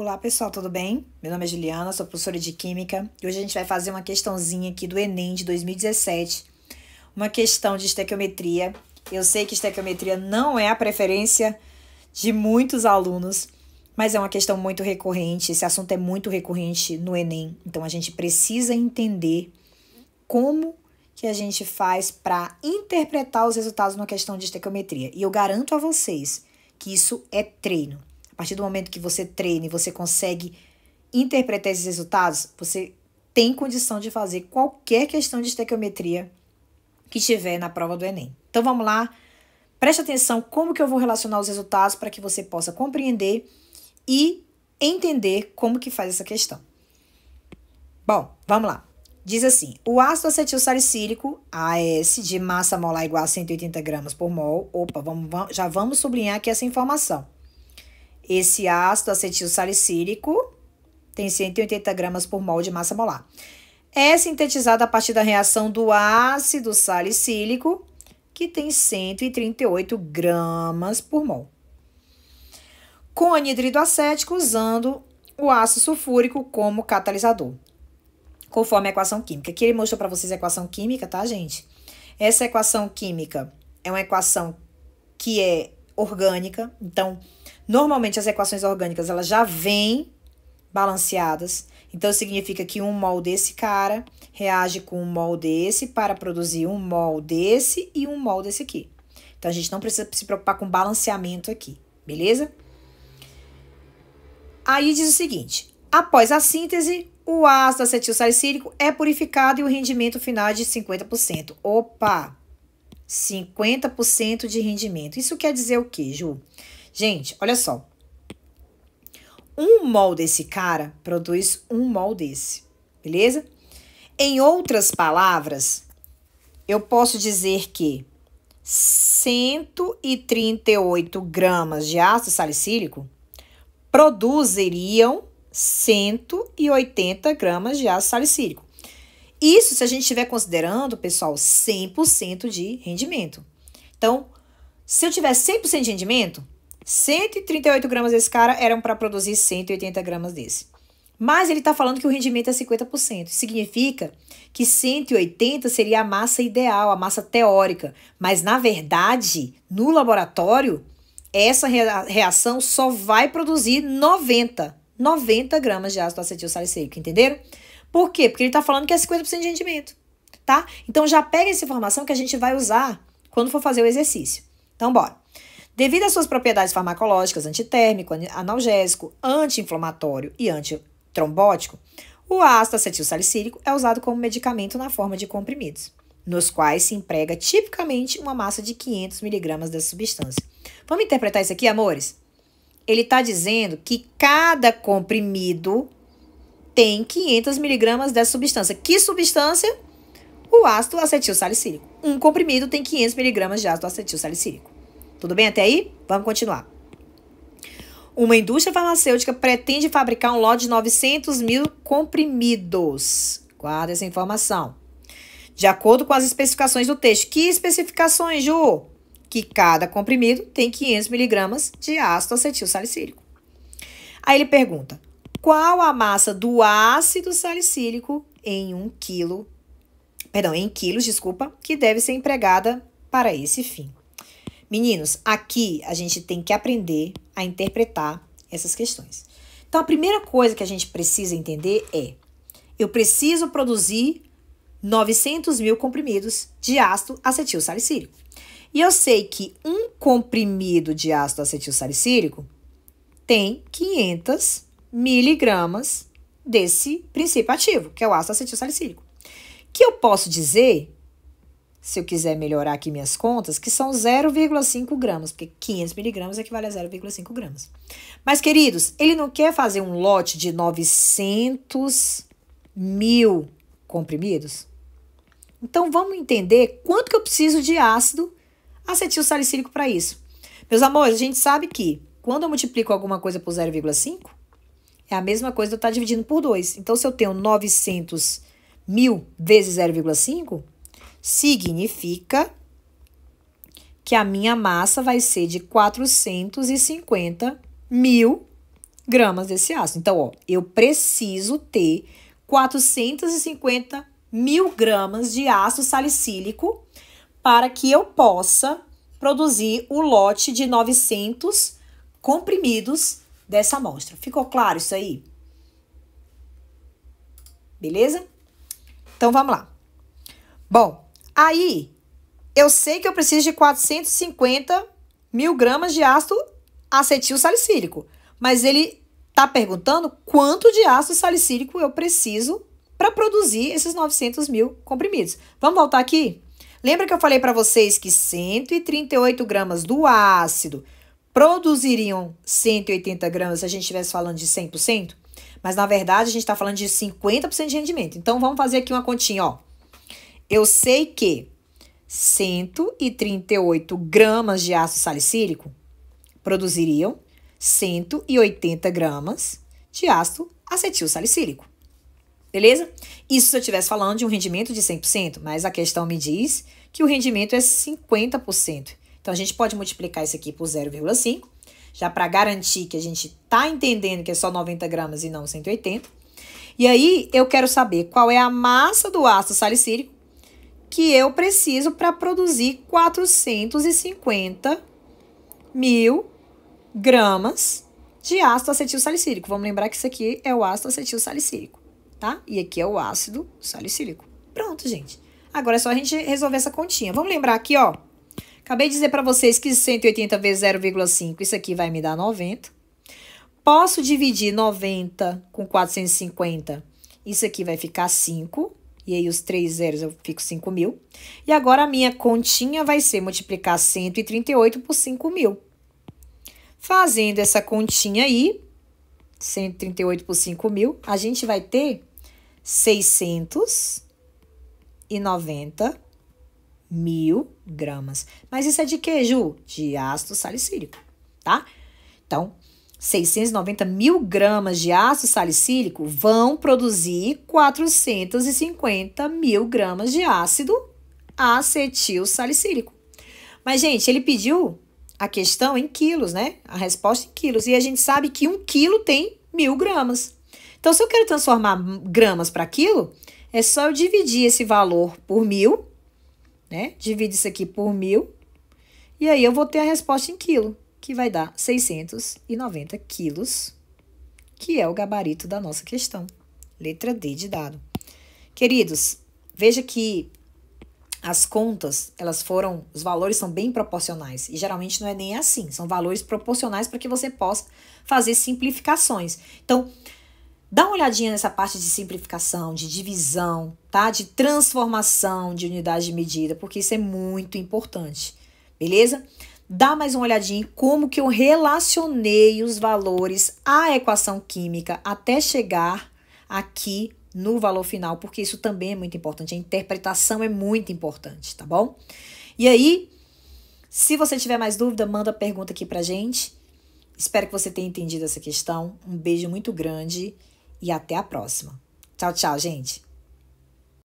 Olá pessoal, tudo bem? Meu nome é Juliana, sou professora de Química e hoje a gente vai fazer uma questãozinha aqui do Enem de 2017, uma questão de estequiometria. Eu sei que estequiometria não é a preferência de muitos alunos, mas é uma questão muito recorrente, esse assunto é muito recorrente no Enem, então a gente precisa entender como que a gente faz para interpretar os resultados numa questão de estequiometria. E eu garanto a vocês que isso é treino. A partir do momento que você treina e você consegue interpretar esses resultados, você tem condição de fazer qualquer questão de estequiometria que tiver na prova do Enem. Então vamos lá, preste atenção como que eu vou relacionar os resultados para que você possa compreender e entender como que faz essa questão. Bom, vamos lá. Diz assim, o ácido acetil salicílico, AS, de massa molar igual a 180 gramas por mol. Opa, já vamos sublinhar aqui essa informação. Esse ácido acetil salicílico tem 180 gramas por mol de massa molar. É sintetizado a partir da reação do ácido salicílico, que tem 138 gramas por mol, com anidrido acético usando o ácido sulfúrico como catalisador, conforme a equação química. Aqui ele mostrou para vocês a equação química, tá, gente? Essa equação química é uma equação que é orgânica. Então, normalmente as equações orgânicas, elas já vêm balanceadas. Então, significa que 1 mol desse cara reage com 1 mol desse para produzir 1 mol desse e 1 mol desse aqui. Então, a gente não precisa se preocupar com balanceamento aqui, beleza? Aí diz o seguinte, após a síntese, o ácido acetil salicílico é purificado e o rendimento final é de 50%. Opa! 50% de rendimento. Isso quer dizer o quê, Ju? Gente, olha só. 1 mol desse cara produz 1 mol desse, beleza? Em outras palavras, eu posso dizer que 138 gramas de ácido salicílico produziriam 180 gramas de ácido salicílico. Isso se a gente estiver considerando, pessoal, 100% de rendimento. Então, se eu tiver 100% de rendimento, 138 gramas desse cara eram para produzir 180 gramas desse. Mas ele está falando que o rendimento é 50%. Significa que 180 seria a massa ideal, a massa teórica. Mas, na verdade, no laboratório, essa reação só vai produzir 90 gramas de ácido acetil salicílico, entenderam? Por quê? Porque ele está falando que é 50% de rendimento, tá? Então, já pega essa informação que a gente vai usar quando for fazer o exercício. Então, bora. Devido às suas propriedades farmacológicas, antitérmico, analgésico, anti-inflamatório e antitrombótico, o ácido acetil salicílico é usado como medicamento na forma de comprimidos, nos quais se emprega tipicamente uma massa de 500 miligramas dessa substância. Vamos interpretar isso aqui, amores? Ele está dizendo que cada comprimido tem 500 miligramas dessa substância. Que substância? O ácido acetil salicílico. Um comprimido tem 500 miligramas de ácido acetil salicílico. Tudo bem até aí? Vamos continuar. Uma indústria farmacêutica pretende fabricar um lote de 900 mil comprimidos. Guarda essa informação. De acordo com as especificações do texto. Que especificações, Ju? Que cada comprimido tem 500 miligramas de ácido acetil salicílico. Aí ele pergunta, qual a massa do ácido salicílico em quilos, que deve ser empregada para esse fim? Meninos, aqui a gente tem que aprender a interpretar essas questões. Então, a primeira coisa que a gente precisa entender é, eu preciso produzir 900 mil comprimidos de ácido acetil salicílico. E eu sei que um comprimido de ácido acetil salicílico tem 500 miligramas desse princípio ativo, que é o ácido acetil salicílico. Que eu posso dizer, se eu quiser melhorar aqui minhas contas, que são 0,5 gramas, porque 500 miligramas equivale a 0,5 gramas. Mas, queridos, ele não quer fazer um lote de 900 mil comprimidos? Então, vamos entender quanto que eu preciso de ácido acetil salicílico para isso. Meus amores, a gente sabe que quando eu multiplico alguma coisa por 0,5, é a mesma coisa de eu estar dividindo por 2. Então, se eu tenho 900 mil vezes 0,5, significa que a minha massa vai ser de 450 mil gramas desse ácido. Então, ó, eu preciso ter 450 mil gramas de ácido salicílico para que eu possa produzir o lote de 900 comprimidos dessa amostra. Ficou claro isso aí? Beleza? Então, vamos lá. Bom, aí, eu sei que eu preciso de 450 mil gramas de ácido acetil salicílico, mas ele tá perguntando quanto de ácido salicílico eu preciso para produzir esses 900 mil comprimidos. Vamos voltar aqui? Lembra que eu falei para vocês que 138 gramas do ácido produziriam 180 gramas se a gente estivesse falando de 100%? Mas, na verdade, a gente está falando de 50% de rendimento. Então, vamos fazer aqui uma continha, ó. Eu sei que 138 gramas de ácido salicílico produziriam 180 gramas de ácido acetil salicílico. Beleza? Isso se eu estivesse falando de um rendimento de 100%, mas a questão me diz que o rendimento é 50%. Então, a gente pode multiplicar isso aqui por 0,5, já para garantir que a gente está entendendo que é só 90 gramas e não 180. E aí, eu quero saber qual é a massa do ácido salicílico que eu preciso para produzir 450 mil gramas de ácido acetil salicílico. Vamos lembrar que isso aqui é o ácido acetil salicílico, tá? E aqui é o ácido salicílico. Pronto, gente. Agora é só a gente resolver essa continha. Vamos lembrar aqui, ó. Acabei de dizer para vocês que 180 vezes 0,5, isso aqui vai me dar 90. Posso dividir 90 com 450, isso aqui vai ficar 5. E aí, os 3 zeros, eu fico 5 mil. E agora, a minha continha vai ser multiplicar 138 por 5 mil. Fazendo essa continha aí, 138 por 5 mil, a gente vai ter 690 mil gramas. Mas isso é de quê, Ju? De ácido salicílico, tá? Então, 690 mil gramas de ácido salicílico vão produzir 450 mil gramas de ácido acetil salicílico. Mas, gente, ele pediu a questão em quilos, né? A resposta em quilos. E a gente sabe que 1 quilo tem 1000 gramas. Então, se eu quero transformar gramas para quilo, é só eu dividir esse valor por 1000, né? Divide isso aqui por 1000. E aí, eu vou ter a resposta em quilo, que vai dar 690 quilos, que é o gabarito da nossa questão. Letra D de dado. Queridos, veja que as contas, os valores são bem proporcionais. E geralmente não é nem assim, são valores proporcionais para que você possa fazer simplificações. Então, dá uma olhadinha nessa parte de simplificação, de divisão, tá? De transformação de unidade de medida, porque isso é muito importante, beleza? Dá mais uma olhadinha em como que eu relacionei os valores à equação química até chegar aqui no valor final, porque isso também é muito importante. A interpretação é muito importante, tá bom? E aí, se você tiver mais dúvida, manda pergunta aqui pra gente. Espero que você tenha entendido essa questão. Um beijo muito grande e até a próxima. Tchau, tchau, gente!